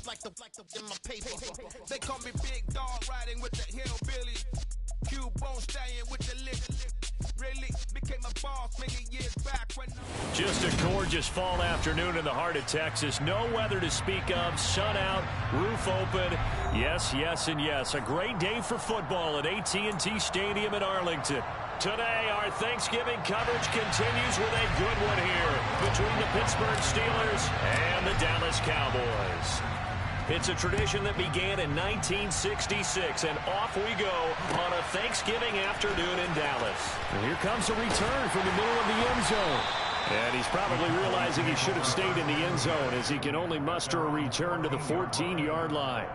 in my paper. They call me Big Dog, riding with the hillbilly. Cubone staying with the lick. Really became a boss many years back when. Just a gorgeous fall afternoon in the heart of Texas. No weather to speak of. Sun out, roof open. Yes, yes, and yes. A great day for football at AT&T Stadium in Arlington. Today, our Thanksgiving coverage continues with a good one here between the Pittsburgh Steelers and the Dallas Cowboys. It's a tradition that began in 1966, and off we go on a Thanksgiving afternoon in Dallas. And here comes a return from the middle of the end zone. And he's probably realizing he should have stayed in the end zone as he can only muster a return to the 14-yard line.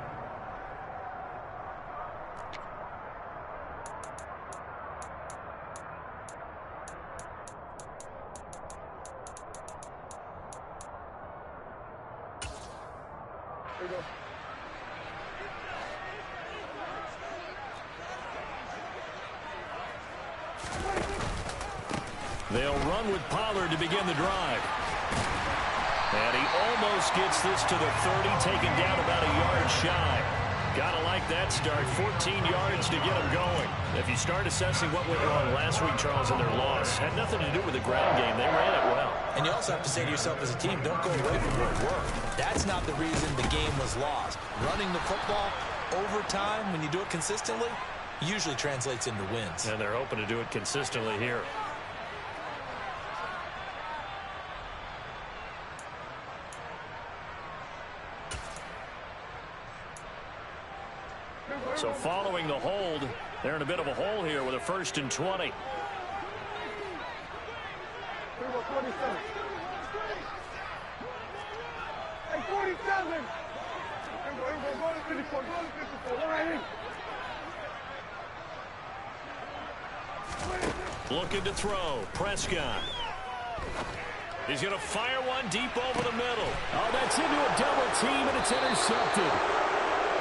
They'll run with Pollard to begin the drive. And he almost gets this to the 30, taken down about a yard shy. Gotta like that start. 14 yards to get him going. If you start assessing what went wrong last week, Charles, in their loss, had nothing to do with the ground game. They ran it well. And you also have to say to yourself as a team, don't go away from what worked. That's not the reason the game was lost. Running the football over time, when you do it consistently, usually translates into wins. And they're hoping to do it consistently here. So following the hold, they're in a bit of a hole here with a 1st and 20. Hey, 47. Looking to throw. Prescott. He's going to fire one deep over the middle. Oh, that's into a double team, and it's intercepted.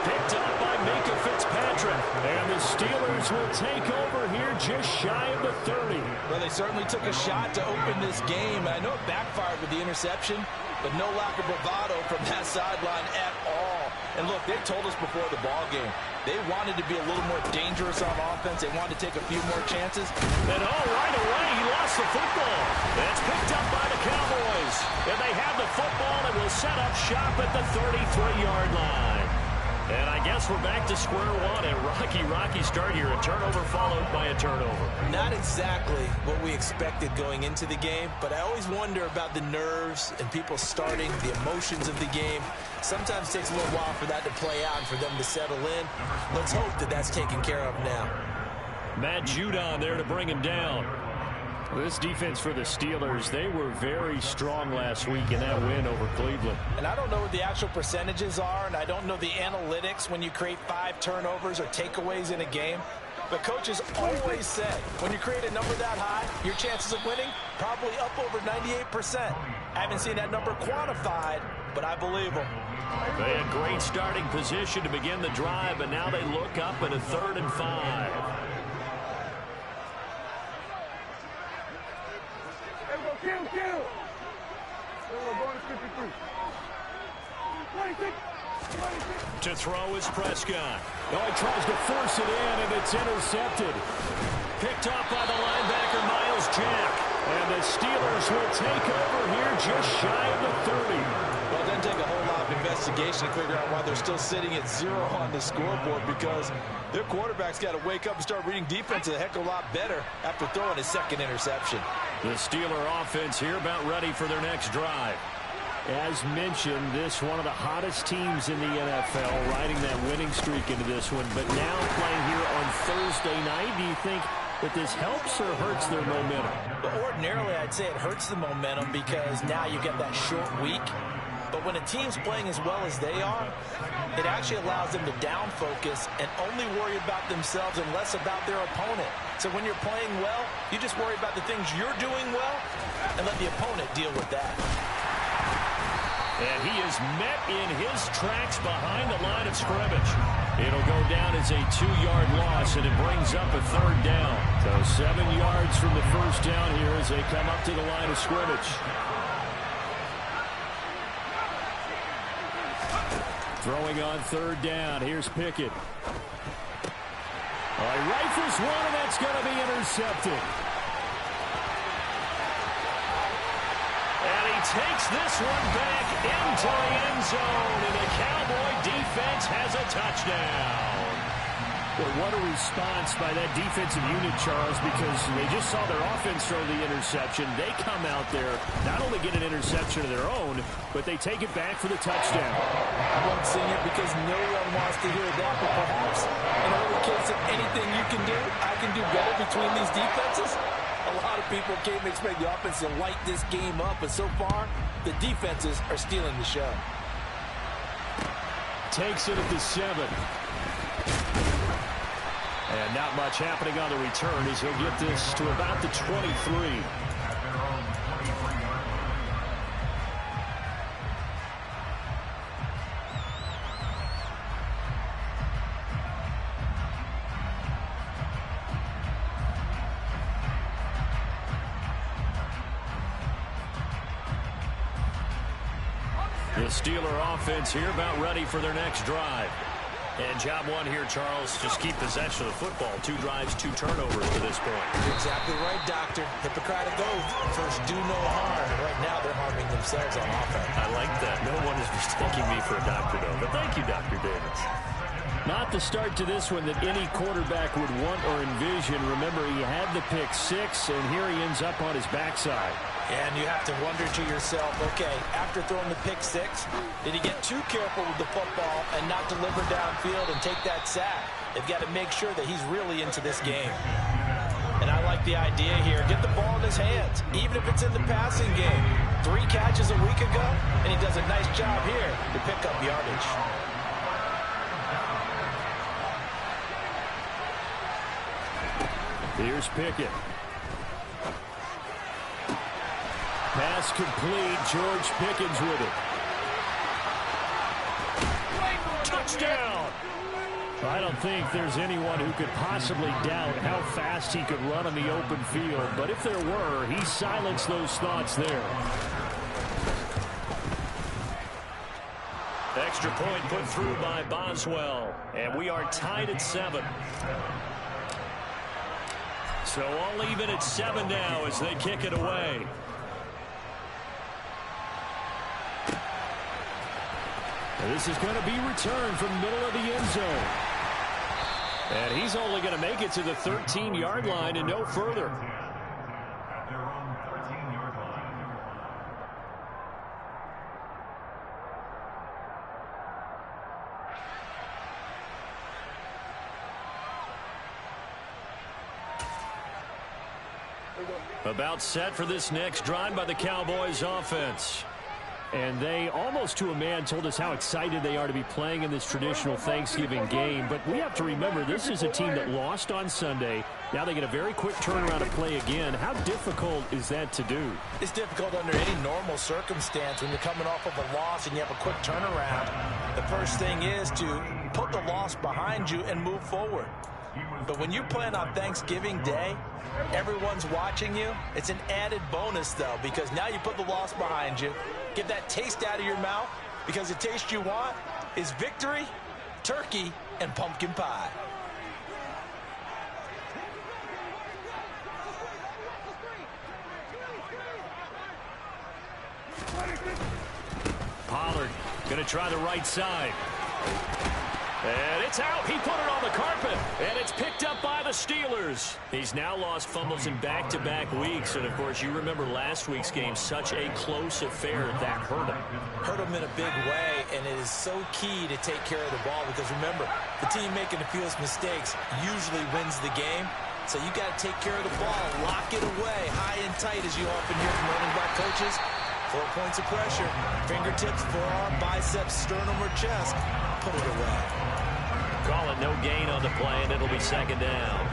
Picked up by Minka Fitzpatrick. And the Steelers will take over here just shy of the 30. Well, they certainly took a shot to open this game. I know it backfired with the interception, but no lack of bravado from that sideline at all. And look, they told us before the ball game, they wanted to be a little more dangerous on offense. They wanted to take a few more chances. And right away, he lost the football. That's picked up by the Cowboys. And they have the football and will set up shop at the 33-yard line. And I guess we're back to square one. A rocky start here. A turnover followed by a turnover. Not exactly what we expected going into the game, but I always wonder about the nerves and people starting, the emotions of the game. Sometimes it takes a little while for that to play out and for them to settle in. Let's hope that that's taken care of now. Matt Judon there to bring him down. This defense for the Steelers, they were very strong last week in that win over Cleveland. And I don't know what the actual percentages are, and I don't know the analytics when you create 5 turnovers or takeaways in a game. But coaches always say, when you create a number that high, your chances of winning probably up over 98%. I haven't seen that number quantified, but I believe them. They had great starting position to begin the drive, but now they look up at a 3rd and 5. To throw is Prescott. Oh, he tries to force it in, and it's intercepted. Picked up by the linebacker, Miles Jack. And the Steelers will take over here just shy of the 30. Well, it doesn't take a whole lot of investigation to figure out why they're still sitting at 0 on the scoreboard, because their quarterback's got to wake up and start reading defense a heck of a lot better after throwing his 2nd interception. The Steeler offense here about ready for their next drive. As mentioned, this one of the hottest teams in the NFL, riding that winning streak into this one. But now playing here on Thursday night, do you think that this helps or hurts their momentum? Well, ordinarily, I'd say it hurts the momentum because now you get that short week. But when a team's playing as well as they are, it actually allows them to down focus and only worry about themselves and less about their opponent. So when you're playing well, you just worry about the things you're doing well and let the opponent deal with that. And he is met in his tracks behind the line of scrimmage. It'll go down as a 2-yard loss, and it brings up a 3rd down. So 7 yards from the first down here as they come up to the line of scrimmage. Throwing on third down. Here's Pickett. He rifles one, and that's going to be intercepted. And he takes this one back into the end zone, and the Cowboy defense has a touchdown. Well, what a response by that defensive unit, Charles, because they just saw their offense throw the interception. They come out there, not only get an interception of their own, but they take it back for the touchdown. I won't sing it because no one wants to hear that, but perhaps in the case of anything you can do, I can do better between these defenses. A lot of people can't expect the offense to light this game up, but so far, the defenses are stealing the show. Takes it at the 7. And not much happening on the return as he'll get this to about the 23. The Steeler offense here about ready for their next drive. And job one here, Charles, just keep possession of the football. 2 drives, 2 turnovers to this point. You're exactly right, Doctor. Hippocratic oath. First, do no harm. Right now, they're harming themselves on offense. I like that. No one is mistaking me for a doctor, though. But thank you, Dr. Davis. Not the start to this one that any quarterback would want or envision. Remember, he had the pick 6, and here he ends up on his backside. And you have to wonder to yourself, okay, after throwing the pick 6, did he get too careful with the football and not deliver downfield and take that sack? They've got to make sure that he's really into this game. And I like the idea here. Get the ball in his hands, even if it's in the passing game. 3 catches a week ago, and he does a nice job here to pick up yardage. Here's Pickett. Pass complete. George Pickens with it. Touchdown! I don't think there's anyone who could possibly doubt how fast he could run on the open field. But if there were, he silenced those thoughts there. Extra point put through by Boswell. And we are tied at 7. So all even at 7 now as they kick it away. This is going to be returned from the middle of the end zone. And he's only going to make it to the 13-yard line and no further. About set for this next drive by the Cowboys offense. And they, almost to a man, told us how excited they are to be playing in this traditional Thanksgiving game. But we have to remember, this is a team that lost on Sunday. Now they get a very quick turnaround to play again. How difficult is that to do? It's difficult under any normal circumstance when you're coming off of a loss and you have a quick turnaround. The first thing is to put the loss behind you and move forward. But when you're playing on Thanksgiving Day, everyone's watching you. It's an added bonus, though, because now you put the loss behind you. Get that taste out of your mouth, because the taste you want is victory, turkey, and pumpkin pie. Pollard going to try the right side. And it's out. He put it on the carpet. And it's picked up by the Steelers. He's now lost fumbles in back-to-back weeks. And, of course, you remember last week's game, such a close affair that hurt him. Hurt him in a big way, and it is so key to take care of the ball because, remember, the team making the fewest mistakes usually wins the game. So you got to take care of the ball, lock it away, high and tight, as you often hear from running back coaches. 4 points of pressure, fingertips, forearm, biceps, sternum, or chest. Put it away. Call it no gain on the play, and it'll be second down.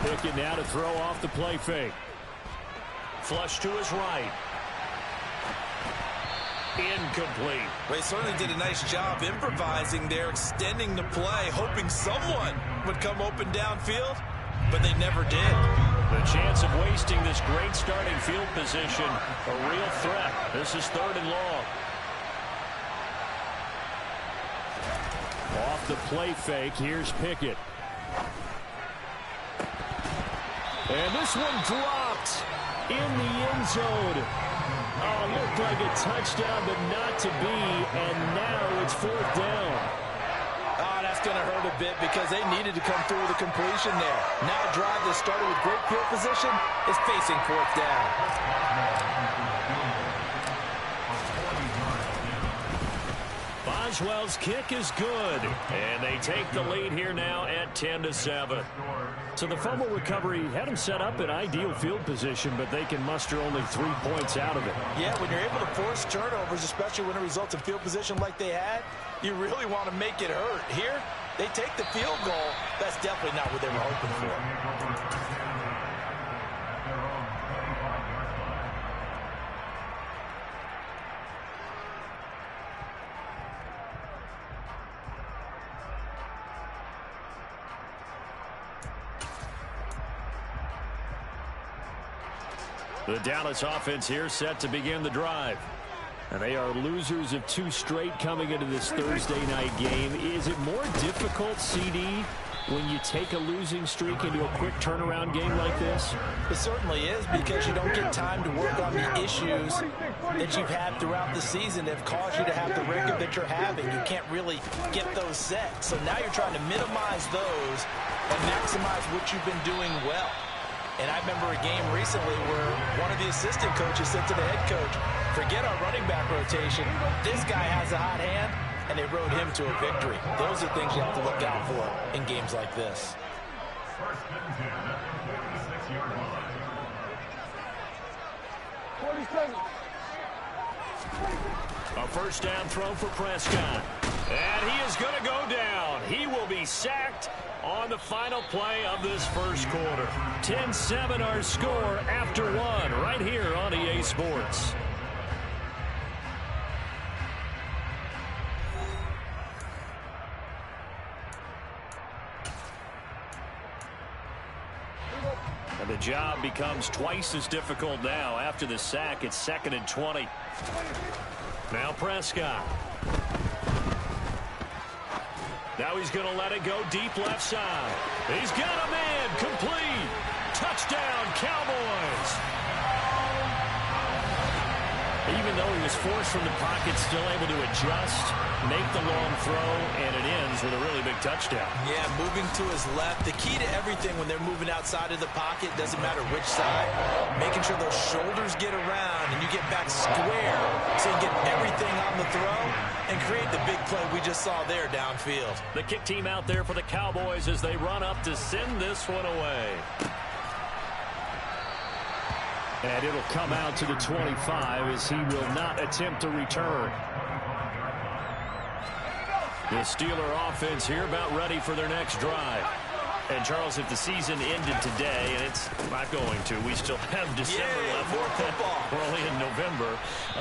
Pickett now to throw off the play fake. Flush to his right. Incomplete. Well, he certainly did a nice job improvising there, extending the play, hoping someone would come open downfield, but they never did. The chance wasting this great starting field position. A real threat. This is 3rd and long. Off the play fake, here's Pickett. And this one dropped in the end zone. Oh, looked like a touchdown, but not to be. And now it's 4th down. Oh, that's going to hurt a bit because they needed to come through with a completion there. Now a drive that started with great field position is facing 4th down. Boswell's kick is good, and they take the lead here now at 10-7. So the fumble recovery had them set up in ideal field position, but they can muster only 3 points out of it. Yeah, when you're able to force turnovers, especially when it results in field position like they had, you really want to make it hurt. Here, they take the field goal. That's definitely not what they were hoping for. The Dallas offense here set to begin the drive. And they are losers of 2 straight coming into this Thursday night game. Is it more difficult, CD, when you take a losing streak into a quick turnaround game like this? It certainly is, because you don't get time to work on the issues that you've had throughout the season that have caused you to have the record that you're having. You can't really get those set. So now you're trying to minimize those and maximize what you've been doing well. And I remember a game recently where one of the assistant coaches said to the head coach, forget our running back rotation. This guy has a hot hand, and they rode him to a victory. Those are things you have to look out for in games like this. A first down throw for Prescott. And he is going to go down. He will be sacked on the final play of this first quarter. 10-7 our score after 1 right here on EA Sports. And the job becomes twice as difficult now. After the sack, it's 2nd and 20. Now Prescott. Now he's going to let it go deep left side. He's got a man complete. Touchdown, Cowboys. Even though he was forced from the pocket, still able to adjust, make the long throw, and it ends with a really big touchdown. Yeah, moving to his left. The key to everything when they're moving outside of the pocket, doesn't matter which side, making sure those shoulders get around and you get back square so you get everything on the throw and create the big play we just saw there downfield. The kick team out there for the Cowboys as they run up to send this one away. And it'll come out to the 25 as he will not attempt to return. The Steeler offense here about ready for their next drive. And, Charles, if the season ended today, and it's not going to, we still have December left. More football. We're only in November.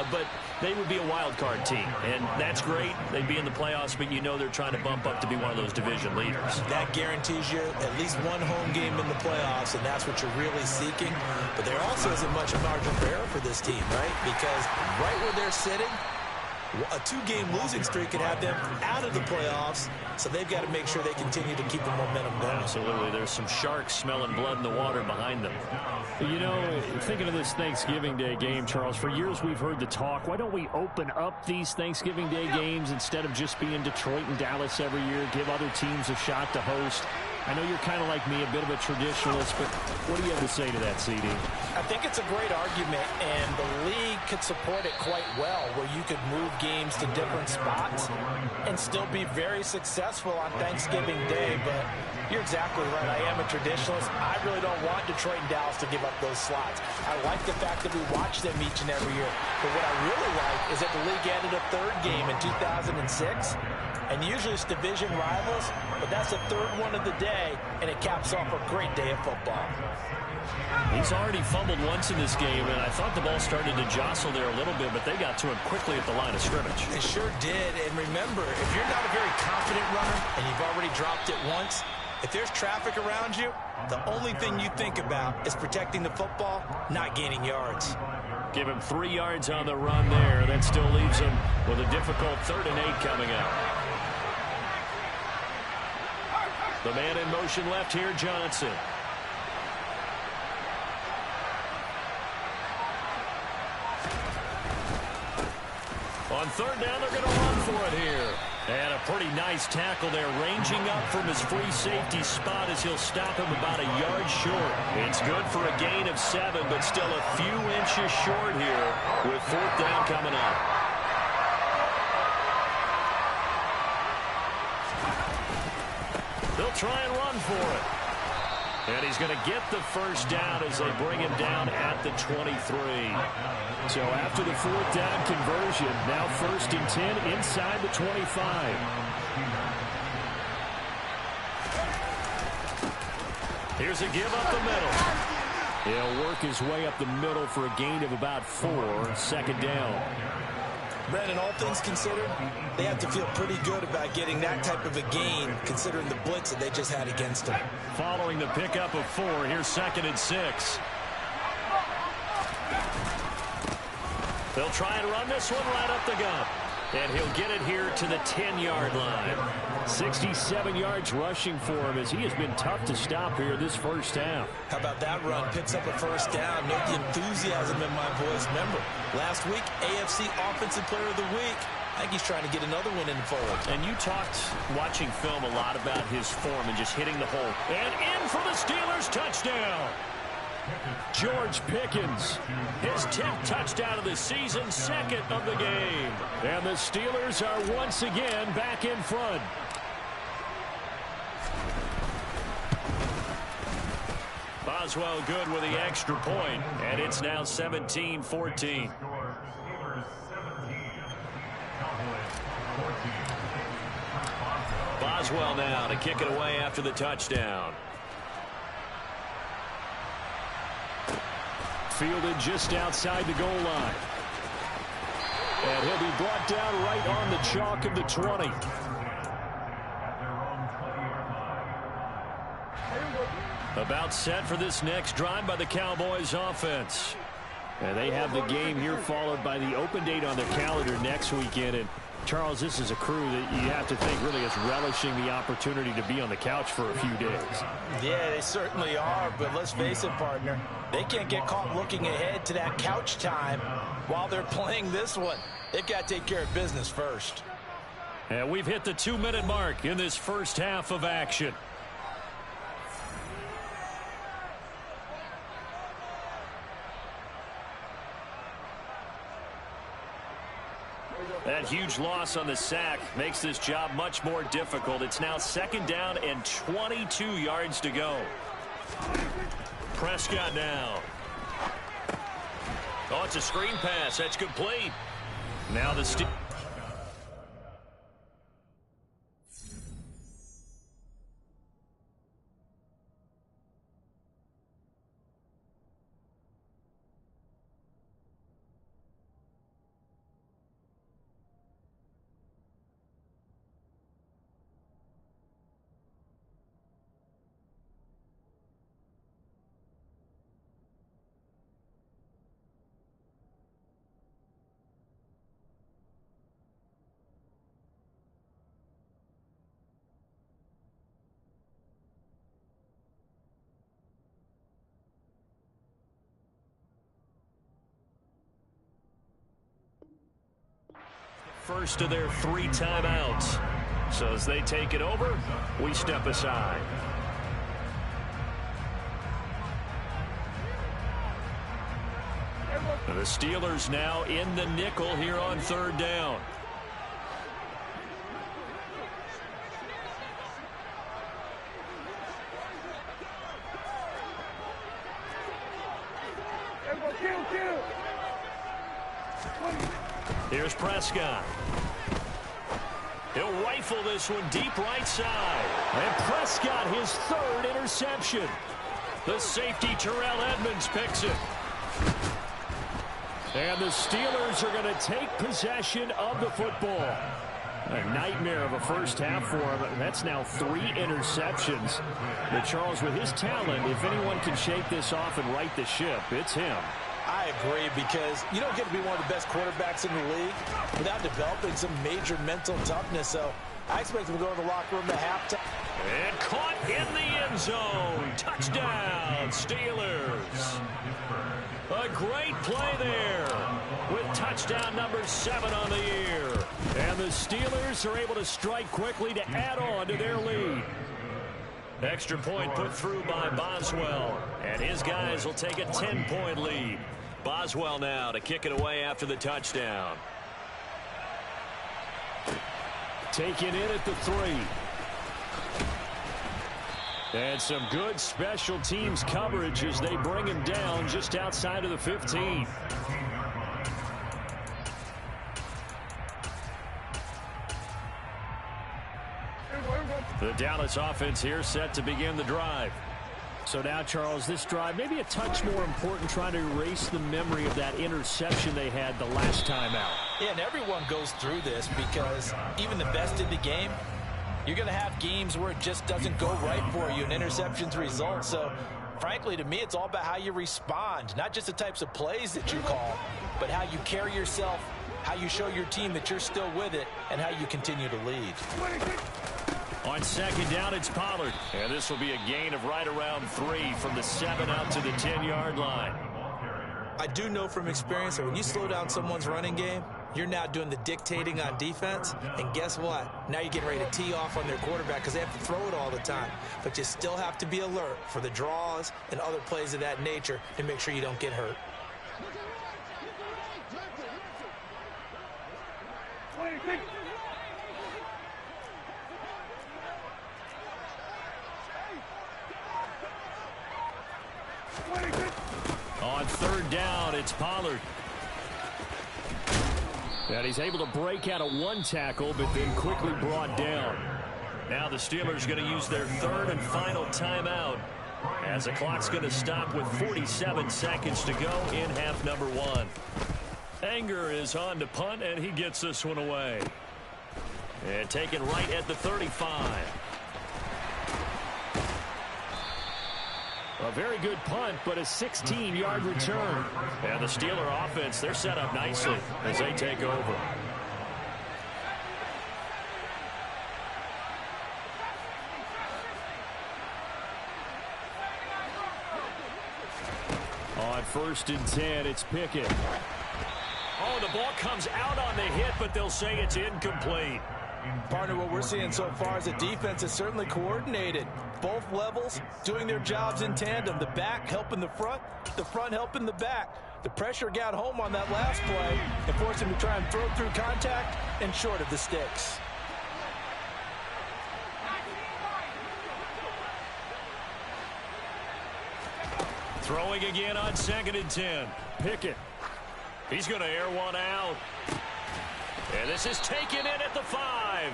But they would be a wild card team, and that's great. They'd be in the playoffs, but you know they're trying to bump up to be one of those division leaders. That guarantees you at least one home game in the playoffs, and that's what you're really seeking. But there also isn't much margin for error for this team, right? Because right where they're sitting, a 2-game losing streak could have them out of the playoffs, so they've got to make sure they continue to keep the momentum going. Absolutely. There's some sharks smelling blood in the water behind them. You know, thinking of this Thanksgiving Day game, Charles, for years we've heard the talk, why don't we open up these Thanksgiving Day games instead of just being Detroit and Dallas every year, give other teams a shot to host? I know you're kind of like me, a bit of a traditionalist, but what do you have to say to that, CD? I think it's a great argument, and the league could support it quite well, where you could move games to different spots and still be very successful on Thanksgiving Day. But you're exactly right. I am a traditionalist. I really don't want Detroit and Dallas to give up those slots. I like the fact that we watch them each and every year. But what I really like is that the league added a 3rd game in 2006. And usually it's division rivals, but that's the 3rd one of the day, and it caps off a great day of football. He's already fumbled once in this game, and I thought the ball started to jostle there a little bit, but they got to him quickly at the line of scrimmage. It sure did, and remember, if you're not a very confident runner and you've already dropped it once, If there's traffic around you, the only thing you think about is protecting the football, not gaining yards. Give him 3 yards on the run there. That still leaves him with a difficult 3rd and 8 coming up. The man in motion left here, Johnson. On 3rd down, they're going to run for it here. And a pretty nice tackle there, ranging up from his free safety spot as he'll stop him about a yard short. It's good for a gain of 7, but still a few inches short here with 4th down coming up. They'll try and run for it. And he's going to get the 1st down as they bring him down at the 23. So after the 4th down conversion, now 1st and 10 inside the 25. Here's a give up the middle. He'll work his way up the middle for a gain of about 4, 2nd down. Brandon, all things considered, they have to feel pretty good about getting that type of a gain, considering the blitz that they just had against them. Following the pickup of 4, here's 2nd and 6. They'll try and run this one right up the gut. And he'll get it here to the 10-yard line. 67 yards rushing for him as he has been tough to stop here this 1st half. How about that run? Picks up a 1st down. Note the enthusiasm in my voice. Remember, last week, AFC Offensive Player of the Week. I think he's trying to get another one in the fold. And you talked, watching film, a lot about his form and just hitting the hole. And in for the Steelers touchdown. George Pickens, his 10th touchdown of the season, 2nd of the game. And the Steelers are once again back in front. Boswell good with the extra point, and it's now 17-14. Boswell now to kick it away after the touchdown. Fielded just outside the goal line. And he'll be brought down right on the chalk of the 20. About set for this next drive by the Cowboys offense. And they have the game here followed by the open date on their calendar next weekend. And Charles, this is a crew that you have to think really is relishing the opportunity to be on the couch for a few days. Yeah, they certainly are, but let's face it, partner. They can't get caught looking ahead to that couch time while they're playing this one. They've got to take care of business first. And we've hit the 2-minute mark in this 1st half of action. That huge loss on the sack makes this job much more difficult. It's now 2nd down and 22 yards to go. Prescott now. Oh, it's a screen pass. That's complete. Now the Steelers. First of their 3 timeouts. So as they take it over, we step aside. And the Steelers now in the nickel here on 3rd down. Here's Prescott. He'll rifle this one deep right side. And Prescott, his 3rd interception. The safety, Terrell Edmonds, picks it. And the Steelers are going to take possession of the football. A nightmare of a first half for him. That's now 3 interceptions. But Charles, with his talent, if anyone can shake this off and right the ship, it's him. I agree, because you don't get to be one of the best quarterbacks in the league without developing some major mental toughness. So I expect him to go in the locker room at halftime. And caught in the end zone. Touchdown, Steelers. A great play there with touchdown number 7 on the year. And the Steelers are able to strike quickly to add on to their lead. Extra point put through by Boswell. And his guys will take a 10-point lead. Boswell now to kick it away after the touchdown. Taken in at the 3. And some good special teams coverage as they bring him down just outside of the 15. The Dallas offense here set to begin the drive. So now, Charles, this drive maybe a touch more important, trying to erase the memory of that interception they had the last time out. Yeah, and everyone goes through this, because even the best in the game, you're going to have games where it just doesn't go right for you, and interceptions result. So, frankly, to me, it's all about how you respond, not just the types of plays that you call, but how you carry yourself, how you show your team that you're still with it, and how you continue to lead. On second down, it's Pollard. And this will be a gain of right around 3 from the 7 out to the 10-yard line. I do know from experience that when you slow down someone's running game, you're now doing the dictating on defense. And guess what? Now you're getting ready to tee off on their quarterback, because they have to throw it all the time. But you still have to be alert for the draws and other plays of that nature to make sure you don't get hurt. On third down, it's Pollard. And he's able to break out of 1 tackle, but then quickly brought down. Now the Steelers going to use their 3rd and final timeout, as the clock's going to stop with 47 seconds to go in half number 1. Anger is on to punt, and he gets this one away. And taken right at the 35. A very good punt, but a 16-yard return. And the Steeler offense, they're set up nicely as they take over. On 1st and 10, it's Pickett. Oh, the ball comes out on the hit, but they'll say it's incomplete. Partner, what we're seeing so far is the defense is certainly coordinated. Both levels doing their jobs in tandem. The back helping the front helping the back. The pressure got home on that last play and forced him to try and throw through contact and short of the sticks. Throwing again on 2nd and 10. Pickett. He's going to air one out. And this is taken in at the 5.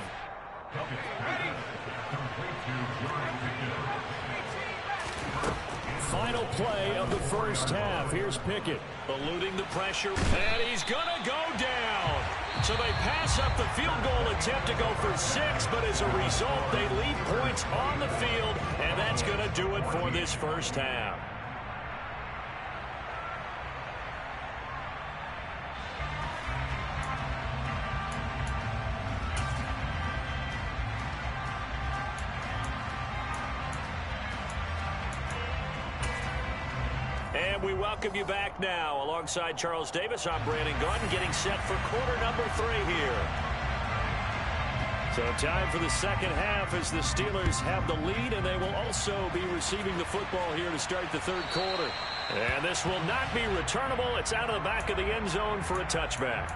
Final play of the first half. Here's Pickett. Eluding the pressure, and he's going to go down. So they pass up the field goal attempt to go for 6, but as a result, they leave points on the field, and that's going to do it for this first half. And we welcome you back now. Alongside Charles Davis, I'm Brandon Gaudin, getting set for quarter number 3 here. So time for the second half as the Steelers have the lead, and they will also be receiving the football here to start the 3rd quarter. And this will not be returnable. It's out of the back of the end zone for a touchback.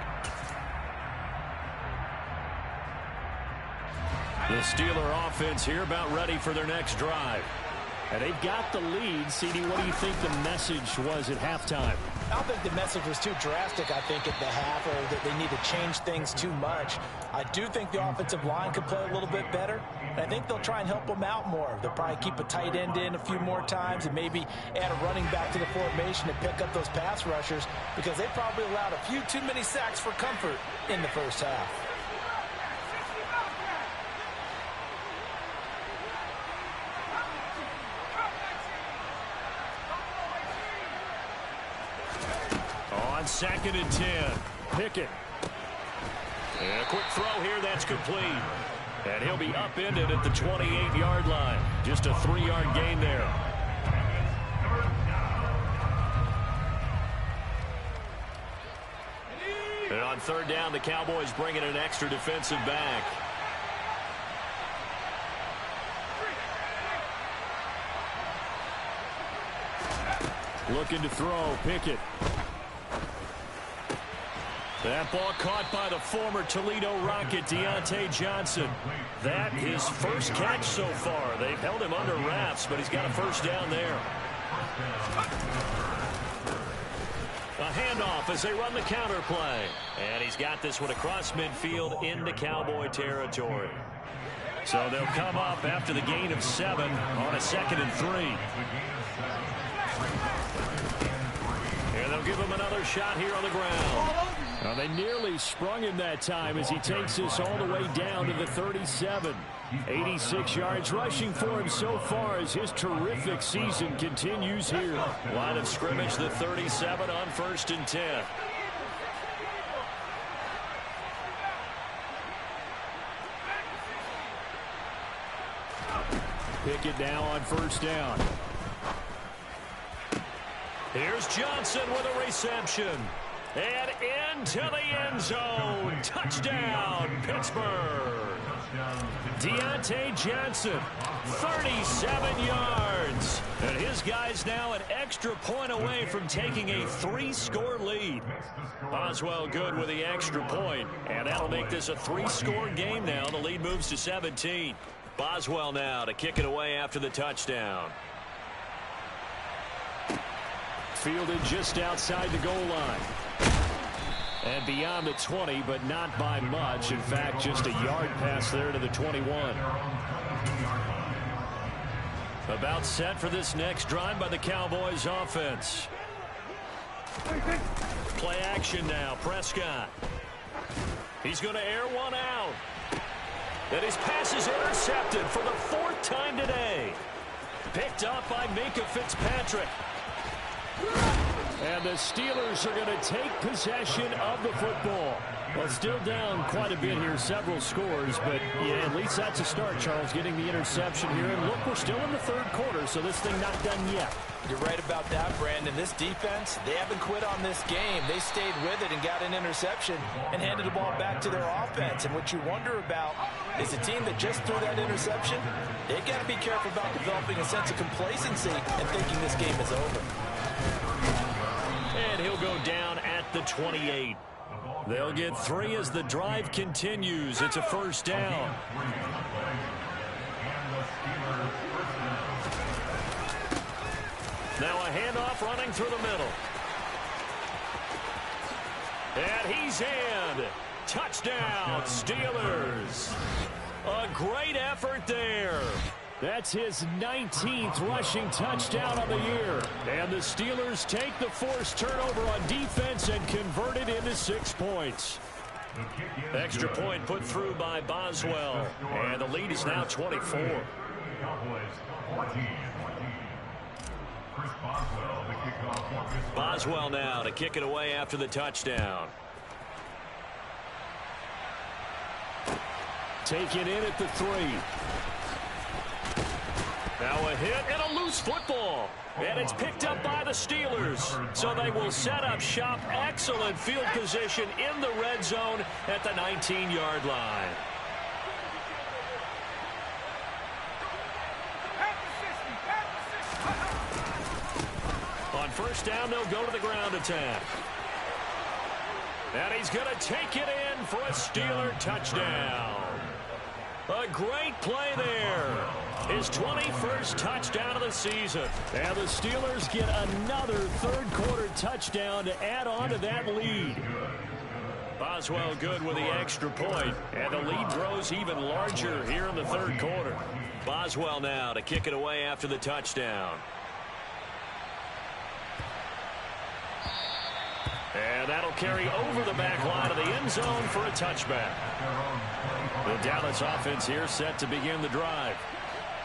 The Steeler offense here about ready for their next drive. And they've got the lead. CD, what do you think the message was at halftime? I don't think the message was too drastic, I think, at the half, or that they need to change things too much. I do think the offensive line could play a little bit better, and I think they'll try and help them out more. They'll probably keep a tight end in a few more times and maybe add a running back to the formation to pick up those pass rushers, because they probably allowed a few too many sacks for comfort in the first half. On 2nd and 10. Pickett. And a quick throw here, that's complete. And he'll be upended at the 28-yard line. Just a 3-yard gain there. And on 3rd down, the Cowboys bring in an extra defensive back. Looking to throw, Pickett. That ball caught by the former Toledo Rocket, Deontay Johnson. That his first catch so far. They've held him under wraps, but he's got a first down there. A handoff as they run the counter play. And he's got this one across midfield into Cowboy territory. So they'll come up after the gain of 7 on a 2nd and 3. And they'll give him another shot here on the ground. Now they nearly sprung him that time as he takes this all the way down to the 37. 86 yards rushing for him so far as his terrific season continues here. Line of scrimmage, the 37 on 1st and 10. Pickett now on 1st down. Here's Johnson with a reception. And into the end zone. Touchdown, Pittsburgh. Deontay Johnson, 37 yards. And his guy's now an extra point away from taking a 3-score lead. Boswell good with the extra point. And that'll make this a 3-score game now. The lead moves to 17. Boswell now to kick it away after the touchdown. Fielded just outside the goal line. And beyond the 20, but not by much. In fact, just a yard pass there to the 21. About set for this next drive by the Cowboys offense. Play action now, Prescott. He's going to air one out. And his pass is intercepted for the 4th time today. Picked up by Minkah Fitzpatrick. And the Steelers are going to take possession of the football. Well, still down quite a bit here, several scores, but yeah, at least that's a start, Charles, getting the interception here. And look, we're still in the 3rd quarter, so this thing not done yet. You're right about that, Brandon. This defense, they haven't quit on this game. They stayed with it and got an interception and handed the ball back to their offense. And what you wonder about is a team that just threw that interception, they've got to be careful about developing a sense of complacency and thinking this game is over. And he'll go down at the 28. They'll get 3 as the drive continues. It's a 1st down. Now a handoff running through the middle. And he's in. Touchdown, Steelers. A great effort there. That's his 19th rushing touchdown of the year. And the Steelers take the forced turnover on defense and convert it into 6 points. Extra point put through by Boswell. And the lead is now 24. Boswell now to kick it away after the touchdown. Taken in at the 3. Now a hit and a loose football. And it's picked up by the Steelers. So they will set up shop. Excellent field position in the red zone at the 19-yard line. On 1st down, they'll go to the ground attack. And he's going to take it in for a Steeler touchdown. A great play there. His 21st touchdown of the season. And the Steelers get another 3rd quarter touchdown to add on to that lead. Boswell good with the extra point. And the lead grows even larger here in the 3rd quarter. Boswell now to kick it away after the touchdown. And that'll carry over the back line of the end zone for a touchback. The Dallas offense here set to begin the drive.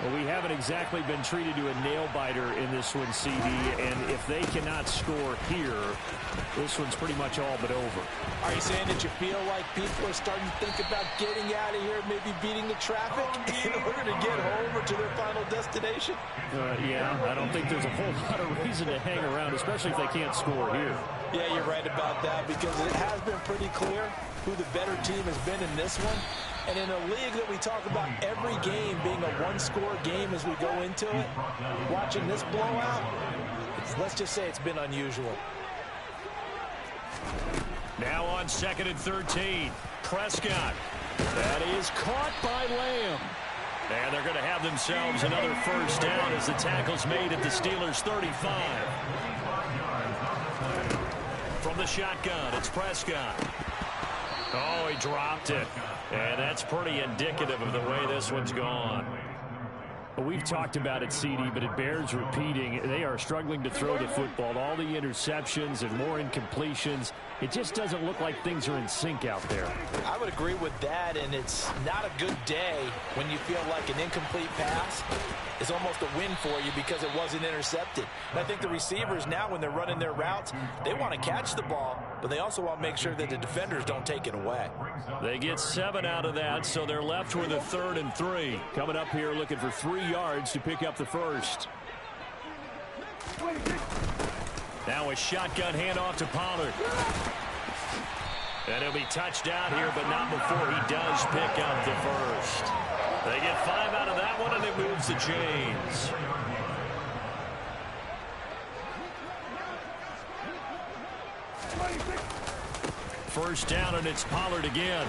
Well, we haven't exactly been treated to a nail-biter in this one, CD, and if they cannot score here, this one's pretty much all but over. Are you saying that you feel like people are starting to think about getting out of here, maybe beating the traffic in order to get home or to their final destination? Yeah, I don't think there's a whole lot of reason to hang around, especially if they can't score here. Yeah, you're right about that, because it has been pretty clear who the better team has been in this one. And in a league that we talk about every game being a one-score game as we go into it, watching this blowout, let's just say it's been unusual. Now on 2nd and 13, Prescott. That is caught by Lamb. And they're going to have themselves another first down as the tackle's made at the Steelers' 35. From the shotgun, it's Prescott. Oh, he dropped it. And that's pretty indicative of the way this one's gone. Well, we've talked about it, CD, but it bears repeating. They are struggling to throw the football. All the interceptions and more incompletions. It just doesn't look like things are in sync out there. I would agree with that, and it's not a good day when you feel like an incomplete pass is almost a win for you because it wasn't intercepted. And I think the receivers now, when they're running their routes, they want to catch the ball, but they also want to make sure that the defenders don't take it away. They get 7 out of that, so they're left with a 3rd and 3. Coming up here looking for 3 yards to pick up the first. Now a shotgun handoff to Pollard. And he'll be touched out here, but not before he does pick up the first. They get 5 out of that one, and it moves the chains. First down, and it's Pollard again.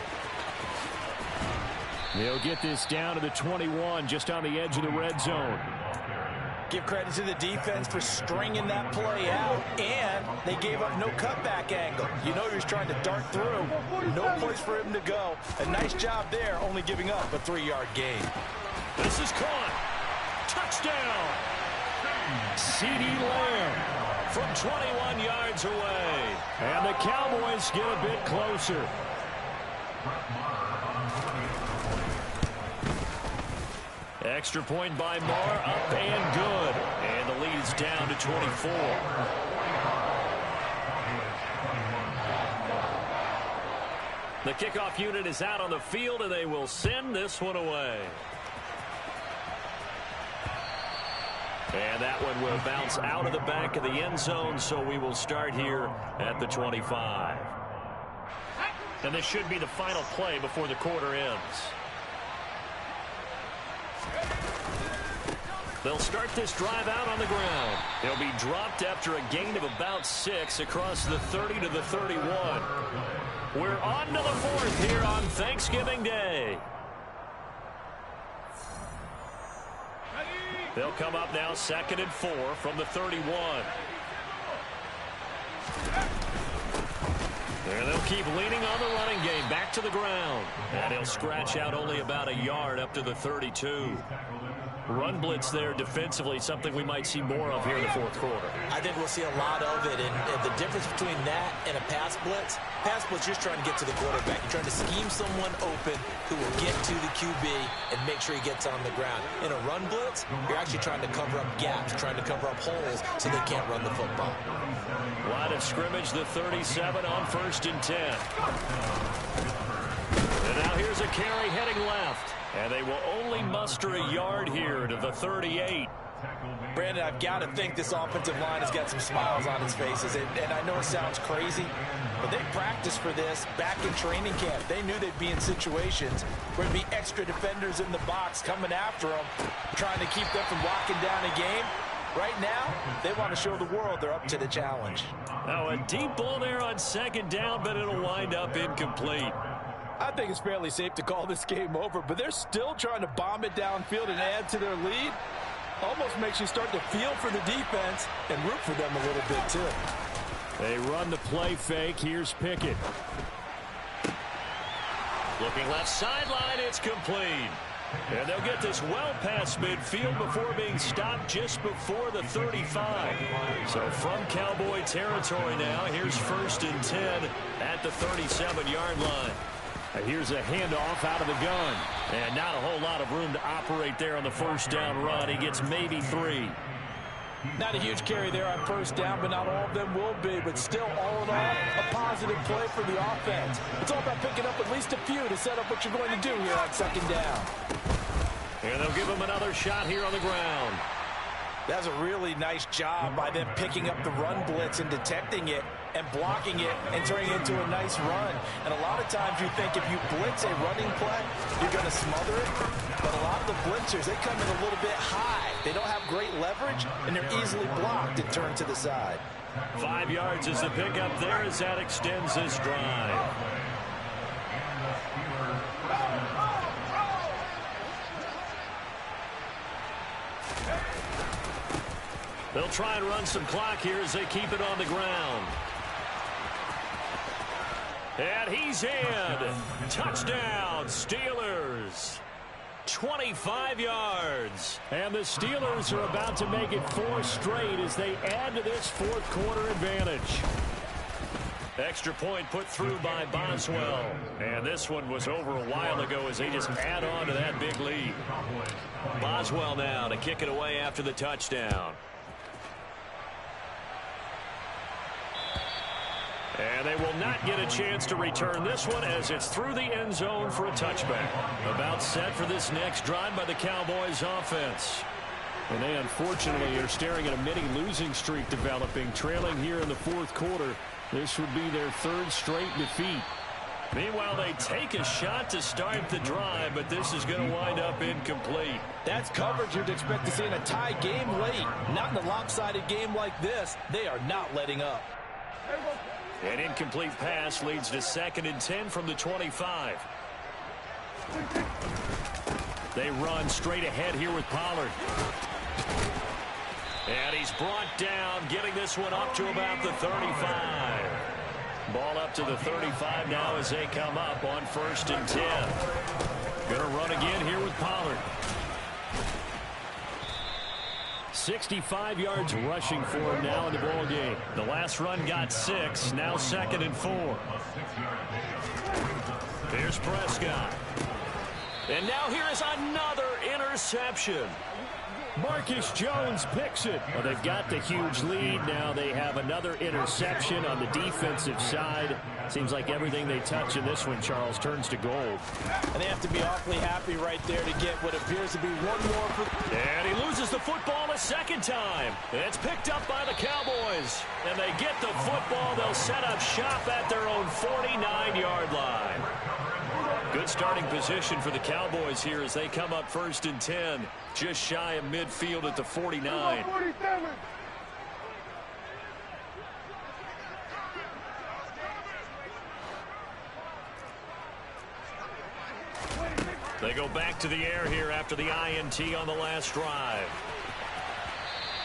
They'll get this down to the 21, just on the edge of the red zone. Give credit to the defense for stringing that play out, and they gave up no cutback angle. You know he was trying to dart through. No place for him to go. A nice job there, only giving up a 3-yard gain. This is caught. Touchdown. CeeDee Lamb from 21 yards away. And the Cowboys get a bit closer. Extra point by Moore, up and good. And the lead's down to 24. The kickoff unit is out on the field, and they will send this one away. And that one will bounce out of the back of the end zone, so we will start here at the 25. And this should be the final play before the quarter ends. They'll start this drive out on the ground. They'll be dropped after a gain of about 6 across the 30 to the 31. We're on to the 4th here on Thanksgiving Day. They'll come up now 2nd and 4 from the 31. And they'll keep leaning on the running game back to the ground. And he'll scratch out only about a yard up to the 32. Run blitz there defensively, something we might see more of here in the 4th quarter. I think we'll see a lot of it, and the difference between that and a pass blitz, you're just trying to get to the quarterback. You're trying to scheme someone open who will get to the QB and make sure he gets on the ground. In a run blitz, you're actually trying to cover up gaps, trying to cover up holes so they can't run the football. Line of scrimmage, the 37 on 1st and 10. And now here's a carry heading left. And they will only muster a yard here to the 38. Brandon, I've got to think this offensive line has got some smiles on its faces. And I know it sounds crazy, but they practiced for this back in training camp. They knew they'd be in situations where there'd be extra defenders in the box coming after them, trying to keep them from locking down a game. Right now, they want to show the world they're up to the challenge. Now a deep ball there on 2nd down, but it'll wind up incomplete. I think it's fairly safe to call this game over, but they're still trying to bomb it downfield and add to their lead. Almost makes you start to feel for the defense and root for them a little bit, too. They run the play fake. Here's Pickett. Looking left sideline, it's complete. And they'll get this well past midfield before being stopped just before the 35. So from Cowboy territory now, here's 1st and 10 at the 37-yard line. Here's a handoff out of the gun. And not a whole lot of room to operate there on the first down run. He gets maybe 3. Not a huge carry there on first down, but not all of them will be. But still, all in all, a positive play for the offense. It's all about picking up at least a few to set up what you're going to do here on second down. And they'll give him another shot here on the ground. That's a really nice job by them picking up the run blitz and detecting it and blocking it and turning it into a nice run. And a lot of times you think if you blitz a running play, you're going to smother it. But a lot of the blitzers, they come in a little bit high. They don't have great leverage, and they're easily blocked and turned to the side. 5 yards is the pickup there as that extends this drive. They'll try and run some clock here as they keep it on the ground. And he's in. Touchdown, Steelers. 25 yards. And the Steelers are about to make it 4 straight as they add to this fourth quarter advantage. Extra point put through by Boswell. And this one was over a while ago as they just add on to that big lead. Boswell now to kick it away after the touchdown. And they will not get a chance to return this one as it's through the end zone for a touchback. About set for this next drive by the Cowboys offense. And they unfortunately are staring at a mini losing streak developing, trailing here in the fourth quarter. This would be their 3rd straight defeat. Meanwhile, they take a shot to start the drive, but this is going to wind up incomplete. That's coverage you'd expect to see in a tie game late. Not in a lopsided game like this. They are not letting up. An incomplete pass leads to 2nd and 10 from the 25. They run straight ahead here with Pollard. And he's brought down, getting this one up to about the 35. Ball up to the 35 now as they come up on 1st and 10. Going to run again here with Pollard. 65 yards rushing for him now in the ball game. The last run got 6. Now 2nd and 4. Here's Prescott. And now here is another interception. Marcus Jones picks it. Well, they've got the huge lead. Now they have another interception on the defensive side. Seems like everything they touch in this one, Charles, turns to gold. And they have to be awfully happy right there to get what appears to be one more. And he loses the football a 2nd time. It's picked up by the Cowboys. And they get the football. They'll set up shop at their own 49-yard line. Good starting position for the Cowboys here as they come up 1st and 10. Just shy of midfield at the 49. They go back to the air here after the INT on the last drive.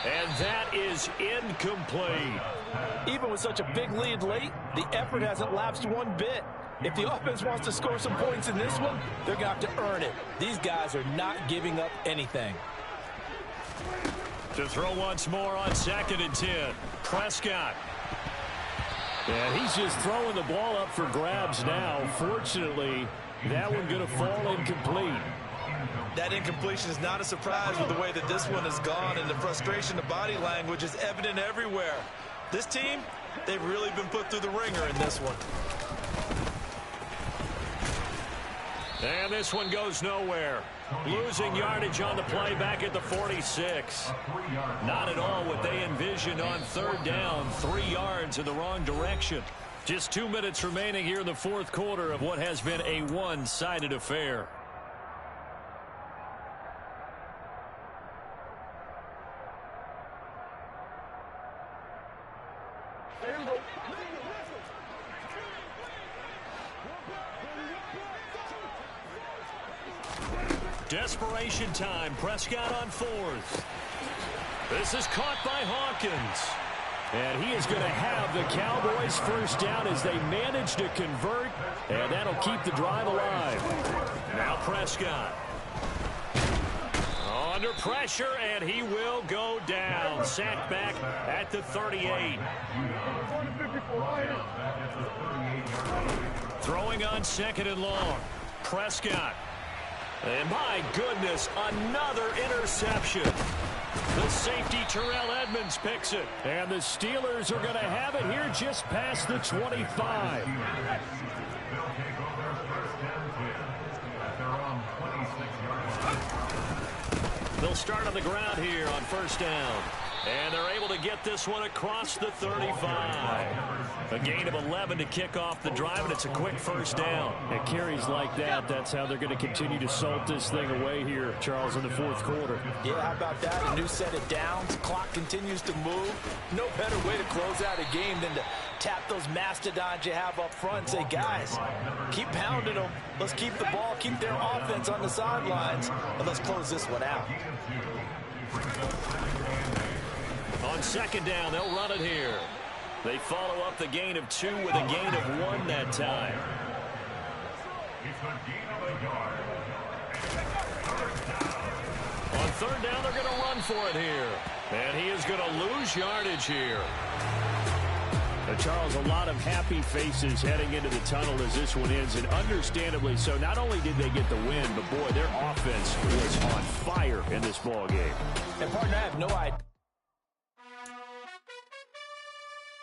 And that is incomplete. Even with such a big lead late, the effort hasn't lapsed one bit. If the offense wants to score some points in this one, they're going to have to earn it. These guys are not giving up anything. To throw once more on 2nd and 10. Prescott. And he's just throwing the ball up for grabs now. Fortunately, that one going to fall incomplete. That incompletion is not a surprise with the way that this one has gone, and the frustration, the body language is evident everywhere. This team, they've really been put through the ringer in this one. And this one goes nowhere. Losing yardage on the play back at the 46. Not at all what they envisioned on 3rd down. 3 yards in the wrong direction. Just 2 minutes remaining here in the fourth quarter of what has been a one-sided affair. Desperation time. Prescott on 4th. This is caught by Hawkins. And he is going to have the Cowboys first down as they manage to convert. And that'll keep the drive alive. Now Prescott. Under pressure, and he will go down. Sacked back at the 38. Throwing on on 2nd and long. Prescott. And my goodness, another interception. The safety, Terrell Edmonds, picks it. And the Steelers are going to have it here just past the 25. They'll start on the ground here on 1st down. And they're able to get this one across the 35. A gain of 11 to kick off the drive, and it's a quick 1st down. And carries like that, that's how they're going to continue to salt this thing away here, Charles, in the 4th quarter. Yeah, how about that? A new set of downs. Clock continues to move. No better way to close out a game than to tap those mastodons you have up front and say, guys, keep pounding them. Let's keep the ball, keep their offense on the sidelines, and let's close this one out. On 2nd down, they'll run it here. They follow up the gain of 2 with a gain of 1 that time. On 3rd down, they're going to run for it here. And he is going to lose yardage here. Charles, a lot of happy faces heading into the tunnel as this one ends, and understandably so. Not only did they get the win, but boy, their offense was on fire in this ball game. And partner, I have no idea.